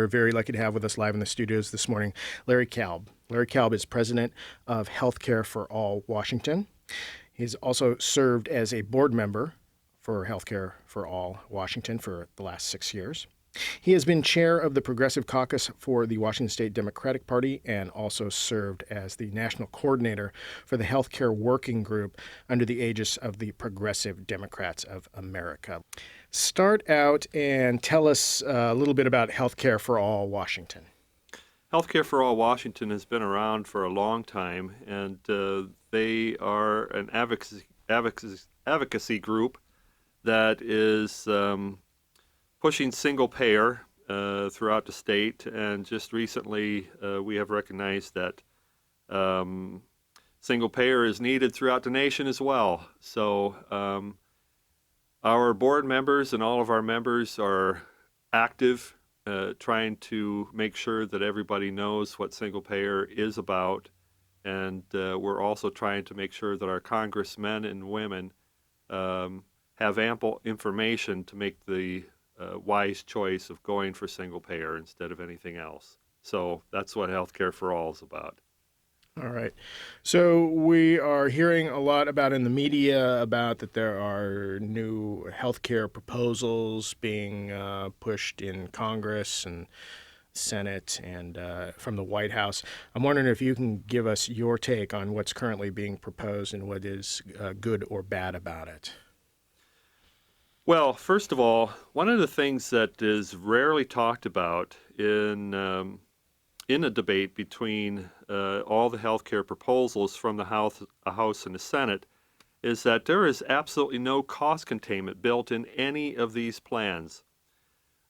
very lucky to have with us live in the studios this morning Larry Kalb. Larry Kalb is president of Healthcare for All Washington. He's also served as a board member for Healthcare for All Washington for the last 6 years. He has been chair of the Progressive Caucus for the Washington State Democratic Party and also served as the national coordinator for the Healthcare Working Group under the aegis of the Progressive Democrats of America. Start out and tell us a little bit about Healthcare for All Washington. Healthcare for All Washington has been around for a long time, and they are an advocacy group that is pushing single payer throughout the state, and just recently we have recognized that single payer is needed throughout the nation as well. So our board members and all of our members are active, trying to make sure that everybody knows what single payer is about, and we're also trying to make sure that our congressmen and women have ample information to make the wise choice of going for single payer instead of anything else. So that's what Healthcare for All is about. All right. So we are hearing a lot about in the media about that there are new healthcare proposals being pushed in Congress and Senate and from the White House. I'm wondering if you can give us your take on what's currently being proposed and what is good or bad about it. Well, first of all, one of the things that is rarely talked about in a debate between all the healthcare proposals from the House and the Senate is that there is absolutely no cost containment built in any of these plans.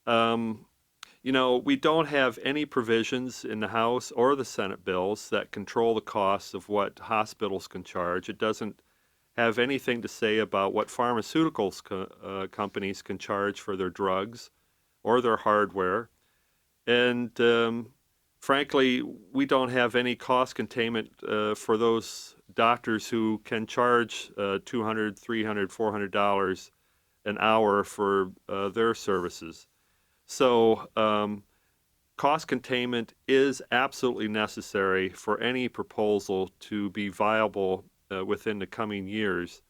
We don't have any provisions in the House or the Senate bills that control the costs of what hospitals can charge. It doesn't have anything to say about what pharmaceuticals companies can charge for their drugs or their hardware. And frankly, we don't have any cost containment for those doctors who can charge $200, $300, $400 an hour for their services. So cost containment is absolutely necessary for any proposal to be viable within the coming years.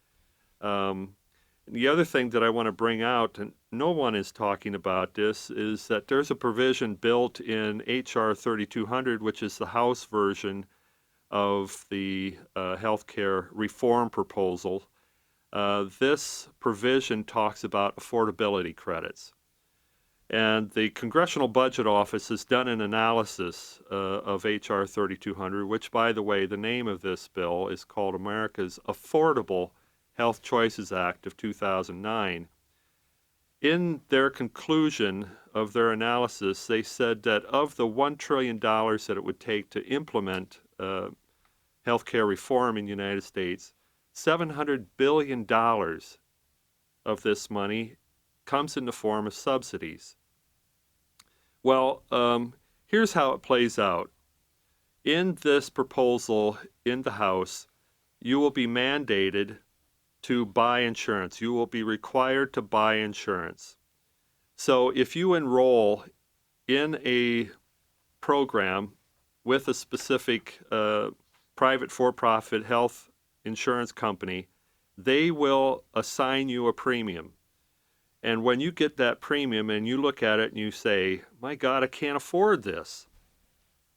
The other thing that I want to bring out, and no one is talking about this, is that there's a provision built in H.R. 3200, which is the House version of the healthcare reform proposal. This provision talks about affordability credits. And the Congressional Budget Office has done an analysis of H.R. 3200, which, by the way, the name of this bill is called America's Affordable Health Choices Act of 2009. In their conclusion of their analysis, they said that of the $1 trillion that it would take to implement healthcare reform in the United States, $700 billion of this money comes in the form of subsidies. Well, here's how it plays out. In this proposal in the House, you will be mandated to buy insurance. You will be required to buy insurance. So if you enroll in a program with a specific private for-profit health insurance company, they will assign you a premium. And when you get that premium and you look at it and you say, my God, I can't afford this.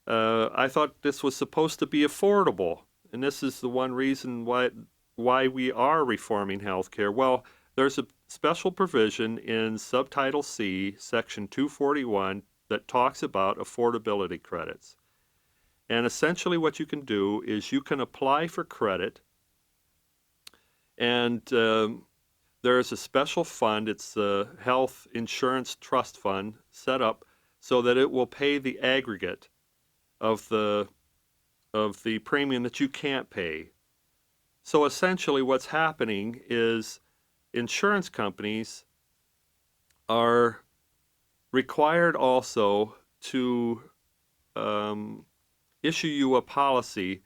I thought this was supposed to be affordable. And this is the one reason why we are reforming healthcare. Well, there's a special provision in Subtitle C, Section 241, that talks about affordability credits. And essentially what you can do is you can apply for credit, and there is a special fund. It's the Health Insurance Trust Fund set up so that it will pay the aggregate of the premium that you can't pay. So essentially what's happening is insurance companies are required also to issue you a policy,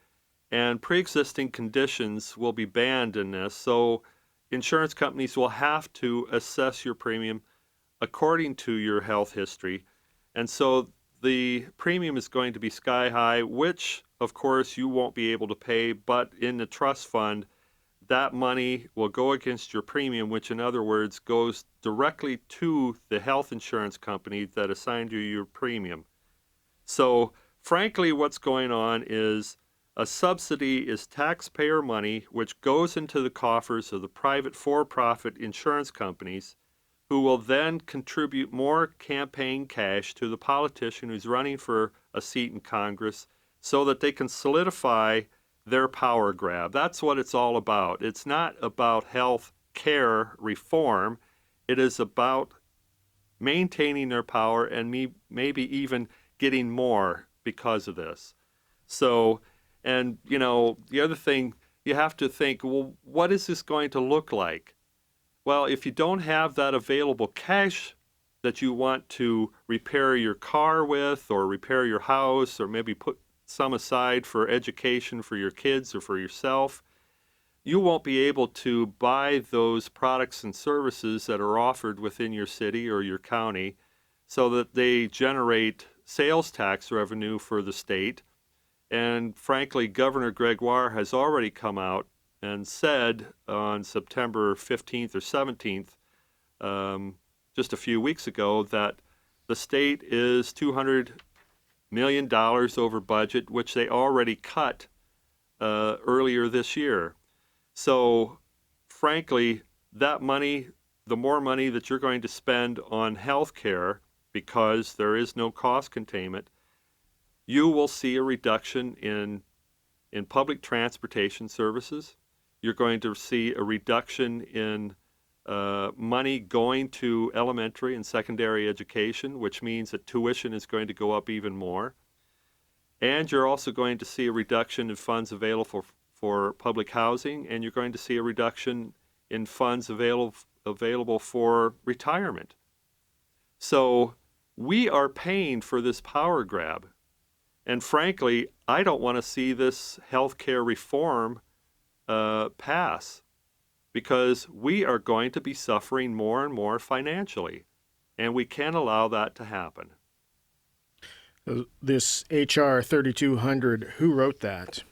and pre-existing conditions will be banned in this. So insurance companies will have to assess your premium according to your health history. And so the premium is going to be sky high, which, of course, you won't be able to pay. But in the trust fund, that money will go against your premium, which, in other words, goes directly to the health insurance company that assigned you your premium. So, frankly, what's going on is a subsidy is taxpayer money which goes into the coffers of the private for profit insurance companies, who will then contribute more campaign cash to the politician who's running for a seat in Congress so that they can solidify their power grab. That's what it's all about. It's not about health care reform, it is about maintaining their power and maybe even getting more because of this. So, and the other thing you have to think, well, what is this going to look like? Well, if you don't have that available cash that you want to repair your car with, or repair your house, or maybe put some aside for education for your kids or for yourself, you won't be able to buy those products and services that are offered within your city or your county so that they generate sales tax revenue for the state. And frankly, Governor Gregoire has already come out and said on September 15th or 17th, just a few weeks ago, that the state is $200 million over budget, which they already cut earlier this year. So, frankly, that money, the more money that you're going to spend on health care, because there is no cost containment, you will see a reduction in public transportation services. You're going to see a reduction in money going to elementary and secondary education, which means that tuition is going to go up even more. And you're also going to see a reduction in funds available for public housing, and you're going to see a reduction in funds available for retirement. So we are paying for this power grab. And frankly, I don't want to see this healthcare reform pass, because we are going to be suffering more and more financially, and we can't allow that to happen. This H.R. 3200, who wrote that?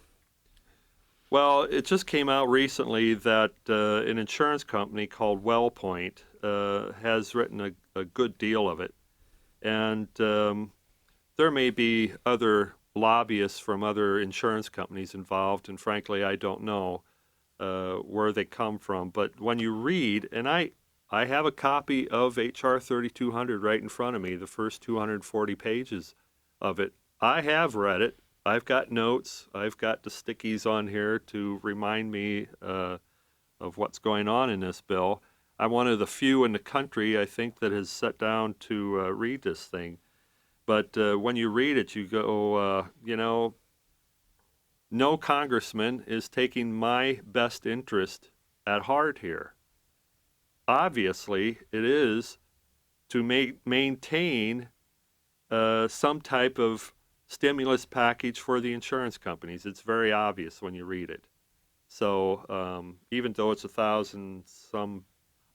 Well, it just came out recently that an insurance company called WellPoint has written a good deal of it. And there may be other lobbyists from other insurance companies involved, and frankly, I don't know where they come from. But when you read, and I have a copy of H.R. 3200 right in front of me, the first 240 pages of it. I have read it. I've got notes. I've got the stickies on here to remind me of what's going on in this bill. I'm one of the few in the country, I think, that has sat down to read this thing. But when you read it, you go, no congressman is taking my best interest at heart here. Obviously, it is to maintain some type of stimulus package for the insurance companies. It's very obvious when you read it. So even though it's 1,000 some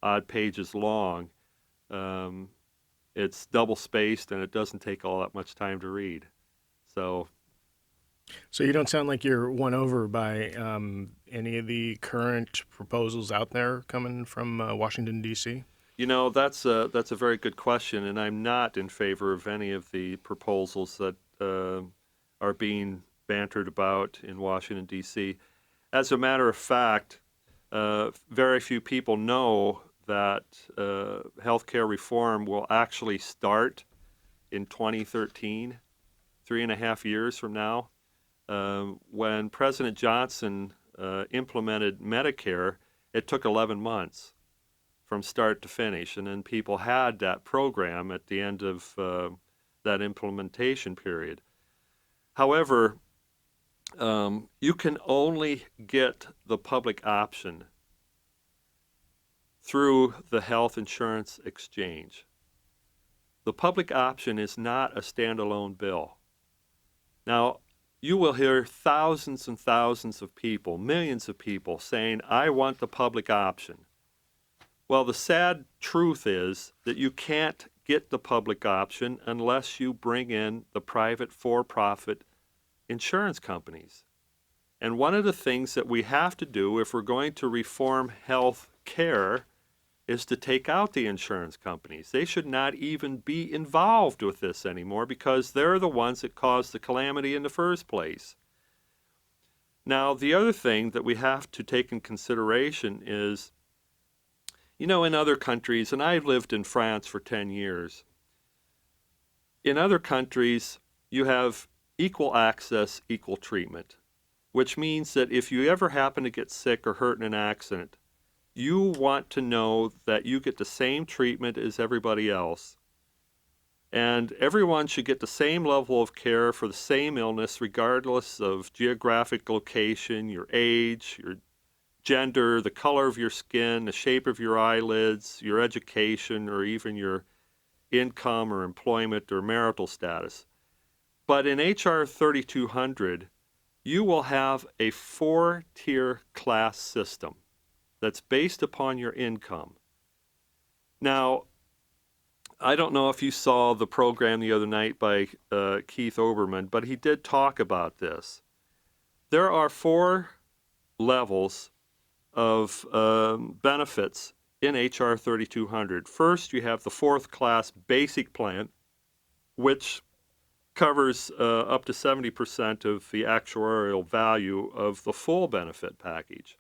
odd pages long, it's double spaced and it doesn't take all that much time to read. So you don't sound like you're won over by any of the current proposals out there coming from Washington, D.C.? That's a very good question, and I'm not in favor of any of the proposals that are being bantered about in Washington, D.C. As a matter of fact, very few people know that healthcare reform will actually start in 2013, 3.5 years from now. When President Johnson implemented Medicare, it took 11 months from start to finish, and then people had that program at the end of that implementation period. However, you can only get the public option through the health insurance exchange. The public option is not a standalone bill. Now, you will hear thousands and thousands of people, millions of people saying, I want the public option. Well, the sad truth is that you can't get the public option unless you bring in the private for-profit insurance companies. And one of the things that we have to do if we're going to reform health care is to take out the insurance companies. They should not even be involved with this anymore because they're the ones that caused the calamity in the first place. Now, the other thing that we have to take in consideration is, in other countries, and I've lived in France for 10 years, in other countries, you have equal access, equal treatment, which means that if you ever happen to get sick or hurt in an accident, you want to know that you get the same treatment as everybody else. And everyone should get the same level of care for the same illness, regardless of geographic location, your age, your gender, the color of your skin, the shape of your eyelids, your education, or even your income or employment or marital status. But in H.R. 3200, you will have a 4-tier class system that's based upon your income. Now, I don't know if you saw the program the other night by Keith Oberman, but he did talk about this. There are 4 levels of benefits in H.R. 3200. First, you have the 4th class basic plan, which covers up to 70% of the actuarial value of the full benefit package.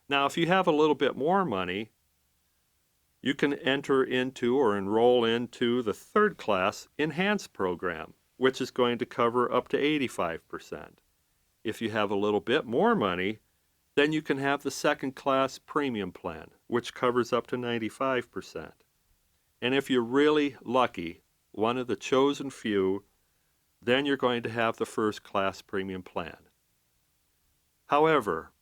Now, if you have a little bit more money, you can enter into or enroll into the 3rd class enhanced program, which is going to cover up to 85%. If you have a little bit more money, then you can have the 2nd class premium plan, which covers up to 95%. And if you're really lucky, one of the chosen few, then you're going to have the 1st class premium plan. However,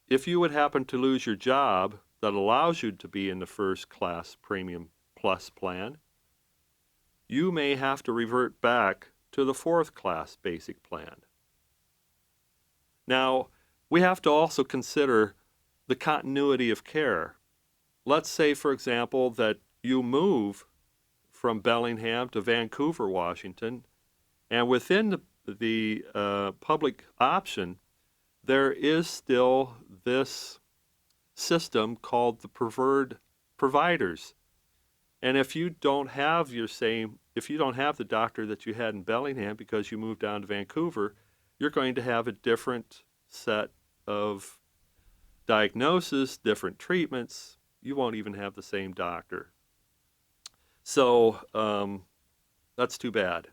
if you would happen to lose your job that allows you to be in the 1st class premium plus plan, you may have to revert back to the 4th class basic plan. Now, we have to also consider the continuity of care. Let's say, for example, that you move from Bellingham to Vancouver, Washington, and within the public option, there is still this system called the preferred providers. And if you don't have the doctor that you had in Bellingham because you moved down to Vancouver, you're going to have a different set of diagnosis, different treatments. You won't even have the same doctor. So that's too bad.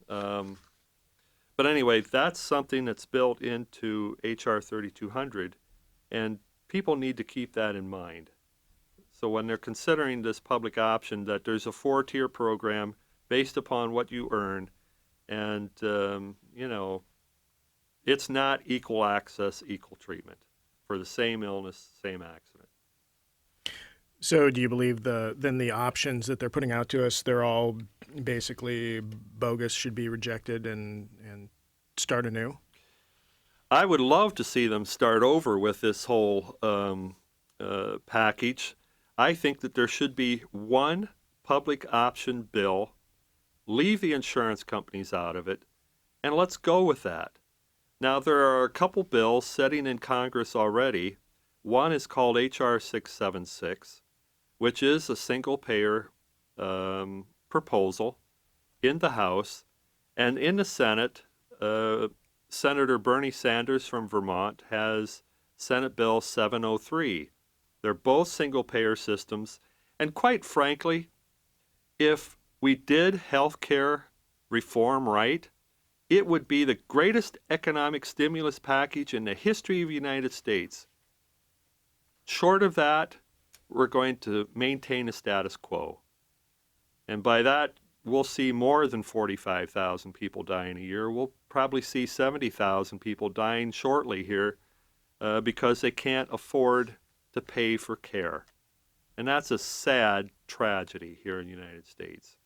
But anyway, that's something that's built into H.R. 3200, and people need to keep that in mind. So when they're considering this public option, that there's a 4-tier program based upon what you earn, and, it's not equal access, equal treatment for the same illness, same accident. So do you believe the options that they're putting out to us, they're all basically bogus, should be rejected and start anew? I would love to see them start over with this whole package. I think that there should be one public option bill, leave the insurance companies out of it, and let's go with that. Now, there are a couple bills sitting in Congress already. One is called H.R. 676, which is a single-payer proposal in the House. And in the Senate, Senator Bernie Sanders from Vermont has Senate Bill 703. They're both single-payer systems. And quite frankly, if we did health care reform right, it would be the greatest economic stimulus package in the history of the United States. Short of that, we're going to maintain a status quo. And by that, we'll see more than 45,000 people dying a year. We'll probably see 70,000 people dying shortly here because they can't afford to pay for care. And that's a sad tragedy here in the United States.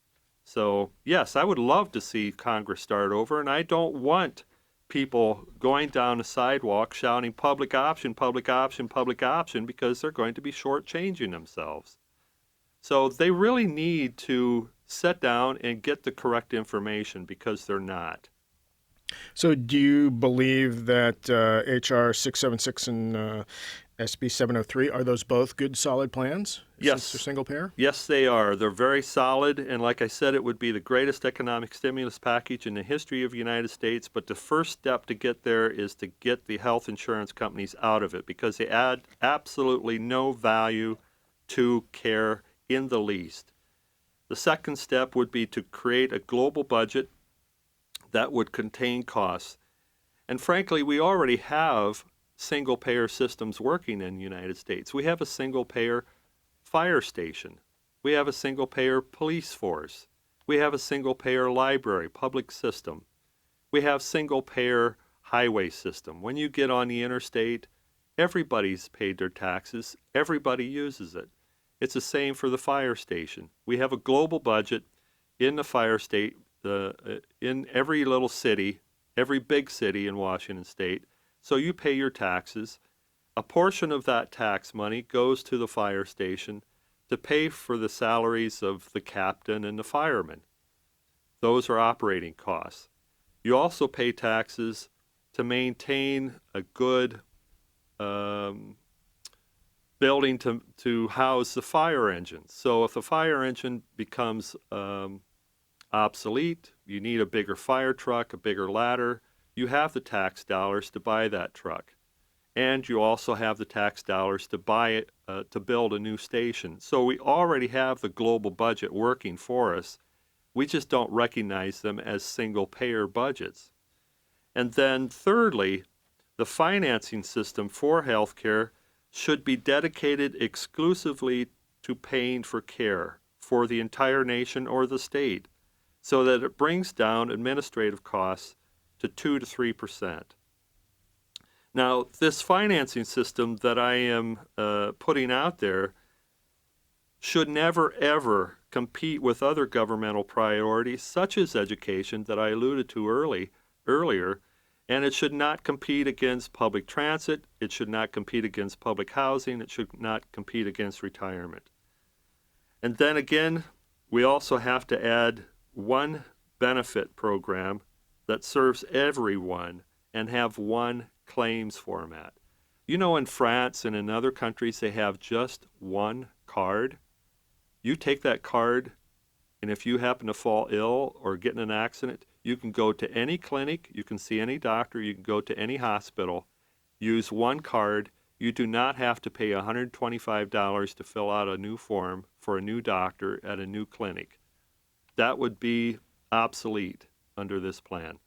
So, yes, I would love to see Congress start over, and I don't want people going down the sidewalk shouting public option, public option, public option, because they're going to be shortchanging themselves. So they really need to sit down and get the correct information, because they're not. So, do you believe that HR 676 and SB 703 are those both good, solid plans since they're Yes. single payer? Yes, they are. They're very solid, and like I said, it would be the greatest economic stimulus package in the history of the United States, but the first step to get there is to get the health insurance companies out of it, because they add absolutely no value to care in the least. The second step would be to create a global budget that would contain costs. And frankly, we already have single payer systems working in the United States. We have a single payer fire station. We have a single payer police force. We have a single payer library, public system. We have single payer highway system. When you get on the interstate, everybody's paid their taxes. Everybody uses it. It's the same for the fire station. We have a global budget in the fire state, in every little city, every big city in Washington state. So you pay your taxes. A portion of that tax money goes to the fire station to pay for the salaries of the captain and the firemen. Those are operating costs. You also pay taxes to maintain a good building to house the fire engines. So if the fire engine becomes obsolete, you need a bigger fire truck, a bigger ladder, you have the tax dollars to buy that truck. And you also have the tax dollars to buy it, to build a new station. So we already have the global budget working for us. We just don't recognize them as single payer budgets. And then thirdly, the financing system for healthcare should be dedicated exclusively to paying for care for the entire nation or the state, so that it brings down administrative costs to 2 to 3%. Now, this financing system that I am putting out there should never, ever compete with other governmental priorities, such as education, that I alluded to earlier, and it should not compete against public transit, it should not compete against public housing, it should not compete against retirement. And then again, we also have to add one benefit program that serves everyone and have one claims format. You know, in France and in other countries, they have just one card. You take that card, and if you happen to fall ill or get in an accident, you can go to any clinic, you can see any doctor, you can go to any hospital, use one card. You do not have to pay $125 to fill out a new form for a new doctor at a new clinic. That would be obsolete under this plan.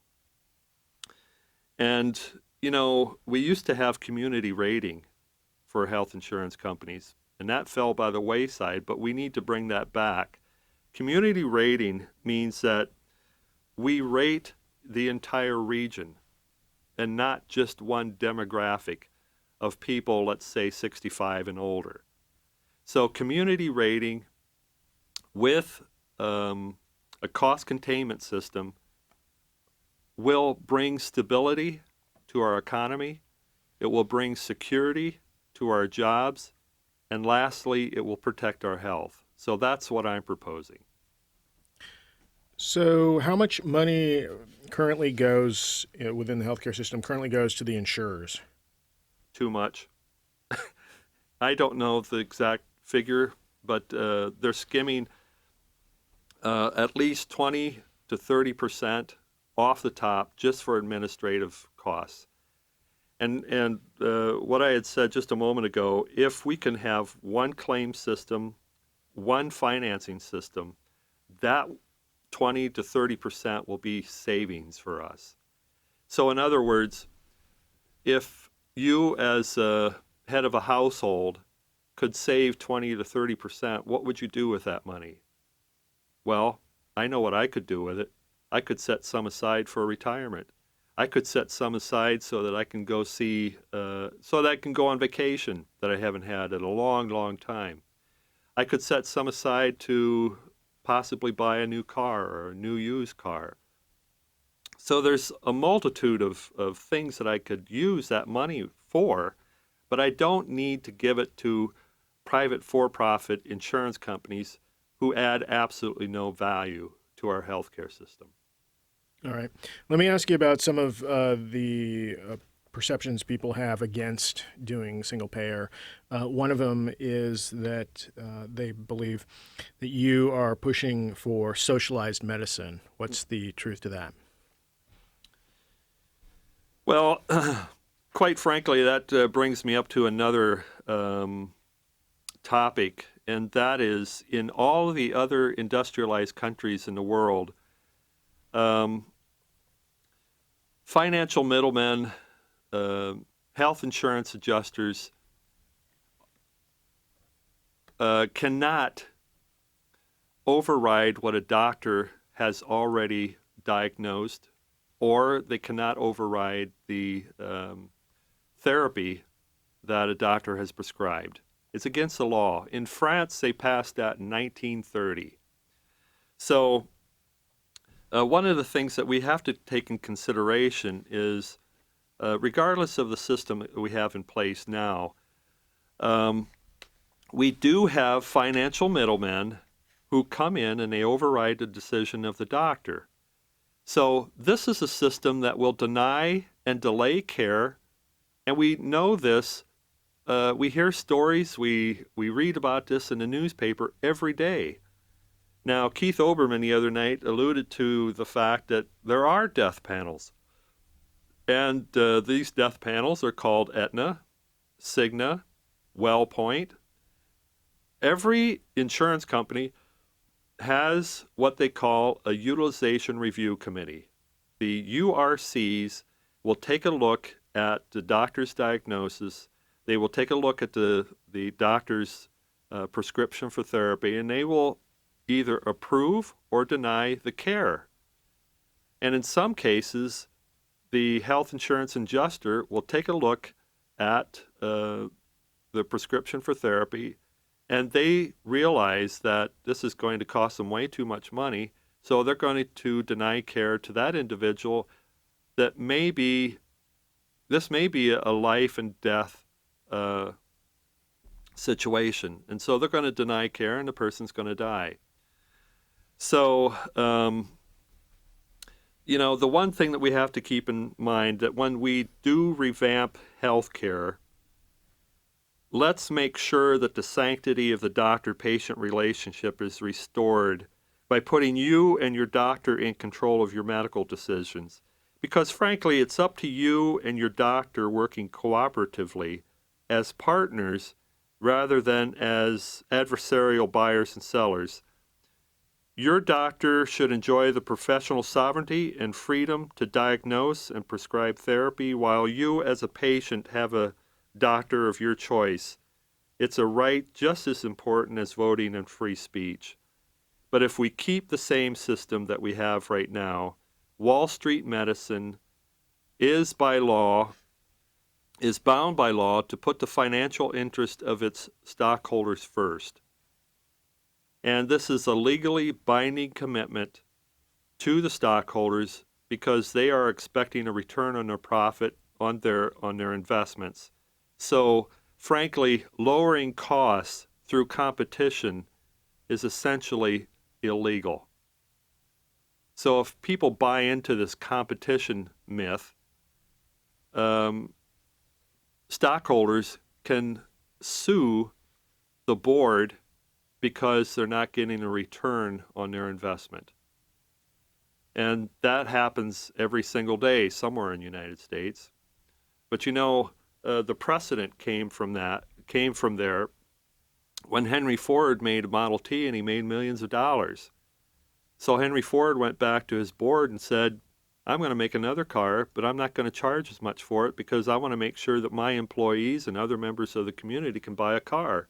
And, you know, we used to have community rating for health insurance companies, and that fell by the wayside, but we need to bring that back. Community rating means that we rate the entire region and not just one demographic of people, let's say 65 and older. So community rating with a cost containment system will bring stability to our economy, it will bring security to our jobs, and lastly, it will protect our health. So that's what I'm proposing. So, how much money currently goes within the healthcare system currently goes to the insurers? Too much. I don't know the exact figure, but they're skimming at least 20 to 30% off the top just for administrative costs. And what I had said just a moment ago, if we can have one claim system, one financing system, that 20 to 30% will be savings for us. So in other words, if you as a head of a household could save 20 to 30%, what would you do with that money? Well, I know what I could do with it. I could set some aside for retirement. I could set some aside so that I can go so that I can go on vacation that I haven't had in a long, long time. I could set some aside to possibly buy a new car or a new used car. So there's a multitude of things that I could use that money for, but I don't need to give it to private for-profit insurance companies who add absolutely no value to our healthcare system. All right. Let me ask you about some of the perceptions people have against doing single payer. One of them is that they believe that you are pushing for socialized medicine. What's the truth to that? Well, quite frankly, that brings me up to another topic, and that is in all the other industrialized countries in the world, um, financial middlemen, health insurance adjusters cannot override what a doctor has already diagnosed, or they cannot override the therapy that a doctor has prescribed. It's against the law. In France, they passed that in 1930. So, one of the things that we have to take in consideration is, regardless of the system that we have in place now, we do have financial middlemen who come in and they override the decision of the doctor. So, this is a system that will deny and delay care, and we know this. We hear stories, we read about this in the newspaper every day. Now, Keith Olbermann the other night alluded to the fact that there are death panels. And these death panels are called Aetna, Cigna, WellPoint. Every insurance company has what they call a utilization review committee. The URCs will take a look at the doctor's diagnosis. They will take a look at the doctor's prescription for therapy, and they will either approve or deny the care. And in some cases, the health insurance adjuster will take a look at the prescription for therapy, and they realize that this is going to cost them way too much money, so they're going to deny care to that individual that this may be a life and death situation. And so they're going to deny care, and the person's going to die. So, the one thing that we have to keep in mind that when we do revamp healthcare, let's make sure that the sanctity of the doctor-patient relationship is restored by putting you and your doctor in control of your medical decisions. Because frankly, it's up to you and your doctor working cooperatively as partners rather than as adversarial buyers and sellers. Your doctor should enjoy the professional sovereignty and freedom to diagnose and prescribe therapy, while you as a patient have a doctor of your choice. It's a right just as important as voting and free speech. But if we keep the same system that we have right now, Wall Street medicine is bound by law to put the financial interest of its stockholders first. And this is a legally binding commitment to the stockholders because they are expecting a return on their profit on their investments. So, frankly, lowering costs through competition is essentially illegal. So if people buy into this competition myth, stockholders can sue the board because they're not getting a return on their investment. And that happens every single day somewhere in the United States. But the precedent came from there when Henry Ford made a Model T and he made millions of dollars. So Henry Ford went back to his board and said, I'm going to make another car, but I'm not going to charge as much for it because I want to make sure that my employees and other members of the community can buy a car.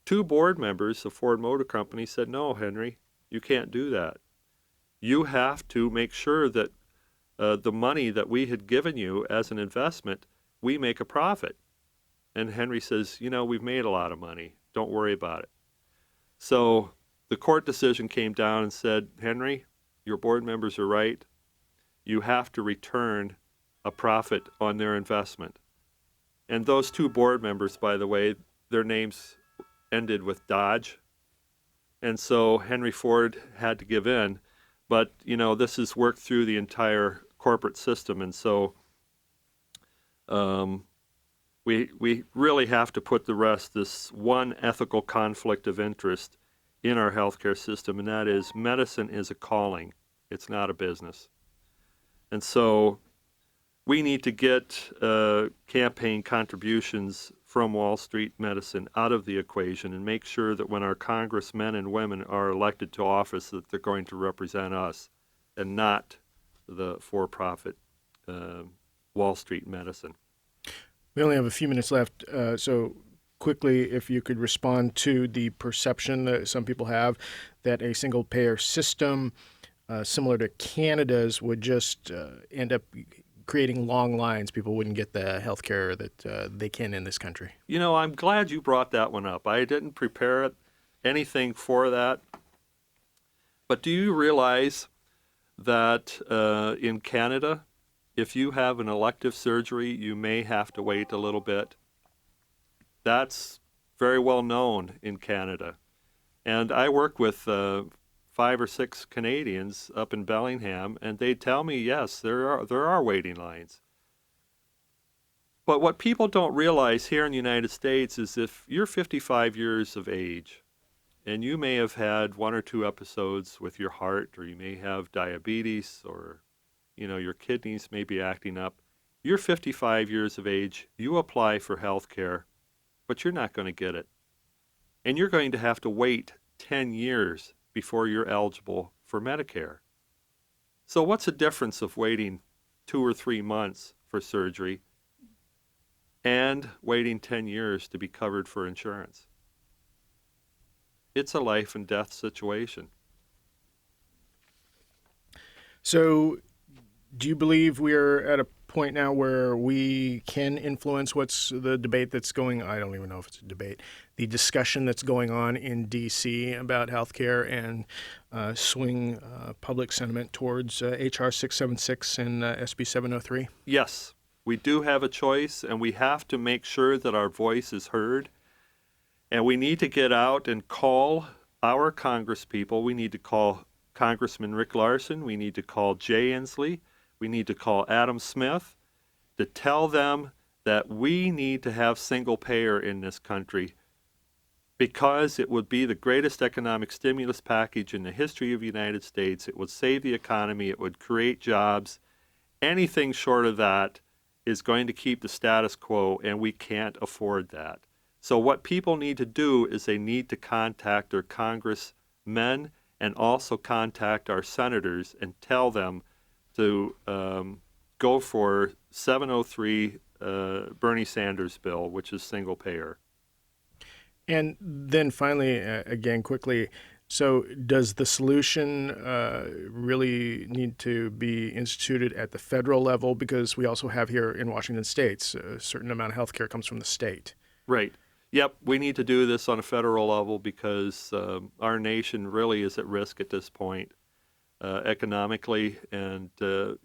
2 board members of Ford Motor Company said, no, Henry, you can't do that. You have to make sure that the money that we had given you as an investment, we make a profit. And Henry says, we've made a lot of money. Don't worry about it. So the court decision came down and said, Henry, your board members are right. You have to return a profit on their investment. And those 2 board members, by the way, their names ended with Dodge. And so Henry Ford had to give in. But, this is worked through the entire corporate system. And so um, we really have to put to rest this one ethical conflict of interest in our healthcare system, and that is medicine is a calling. It's not a business. And so we need to get campaign contributions from Wall Street medicine out of the equation and make sure that when our congressmen and women are elected to office that they're going to represent us and not the for-profit Wall Street medicine. We only have a few minutes left, so quickly, if you could respond to the perception that some people have that a single-payer system similar to Canada's would just end up creating long lines. People wouldn't get the health care that they can in this country. I'm glad you brought that one up. I didn't prepare anything for that. But do you realize that in Canada, if you have an elective surgery, you may have to wait a little bit? That's very well known in Canada. And I work with 5 or 6 Canadians up in Bellingham, and they tell me, yes, there are waiting lines. But what people don't realize here in the United States is if you're 55 years of age, and you may have had 1 or 2 episodes with your heart, or you may have diabetes, or your kidneys may be acting up. You're 55 years of age, you apply for health care, but you're not going to get it. And you're going to have to wait 10 years before you're eligible for Medicare. So what's the difference of waiting 2 or 3 months for surgery and waiting 10 years to be covered for insurance? It's a life and death situation. So do you believe we're at a point now where we can influence what's the debate that's going, I don't even know if it's a debate, the discussion that's going on in D.C. about healthcare and swing public sentiment towards H.R. 676 and SB 703? Yes, we do have a choice, and we have to make sure that our voice is heard. And we need to get out and call our congresspeople. We need to call Congressman Rick Larson. We need to call Jay Inslee. We need to call Adam Smith to tell them that we need to have single payer in this country because it would be the greatest economic stimulus package in the history of the United States. It would save the economy. It would create jobs. Anything short of that is going to keep the status quo, and we can't afford that. So what people need to do is they need to contact their congressmen and also contact our senators and tell them to go for 703 Bernie Sanders bill, which is single payer. And then finally, again, quickly, so does the solution really need to be instituted at the federal level? Because we also have here in Washington State, a certain amount of health care comes from the state. Right. Yep, we need to do this on a federal level because our nation really is at risk at this point economically. And the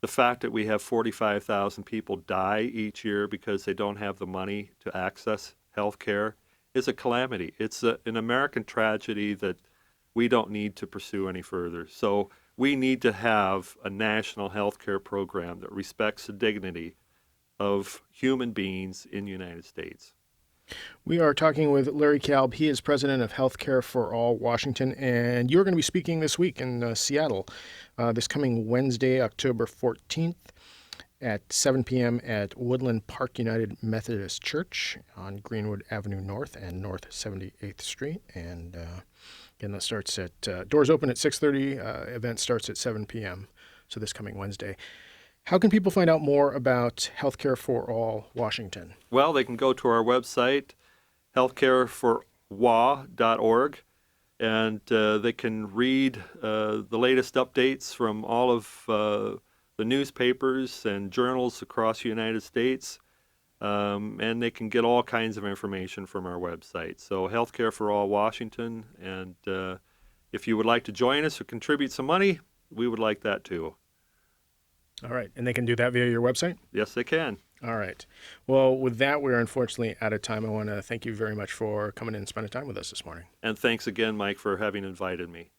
fact that we have 45,000 people die each year because they don't have the money to access health care is a calamity. It's an American tragedy that we don't need to pursue any further. So we need to have a national health care program that respects the dignity of human beings in the United States. We are talking with Larry Kalb. He is president of Healthcare for All Washington, and you're going to be speaking this week in Seattle, this coming Wednesday, October 14th at 7 p.m. at Woodland Park United Methodist Church on Greenwood Avenue North and North 78th Street. And again, that starts at, doors open at 6:30, event starts at 7 p.m., so this coming Wednesday. How can people find out more about Healthcare for All Washington? Well, they can go to our website, healthcareforwa.org, and they can read the latest updates from all of the newspapers and journals across the United States, and they can get all kinds of information from our website. So Healthcare for All Washington, and if you would like to join us or contribute some money, we would like that too. All right, and they can do that via your website? Yes, they can. All right. Well, with that, we're unfortunately out of time. I want to thank you very much for coming in and spending time with us this morning. And thanks again, Mike, for having invited me.